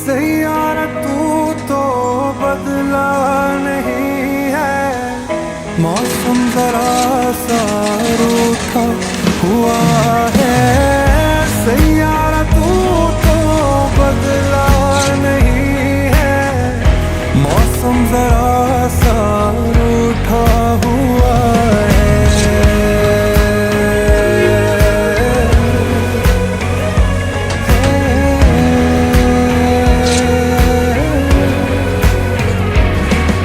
सैयारा तू तो बदला नहीं है, मौसम जरा सा रूठा हुआ है। सैयारा तू तो बदला नहीं है, मौसम जरा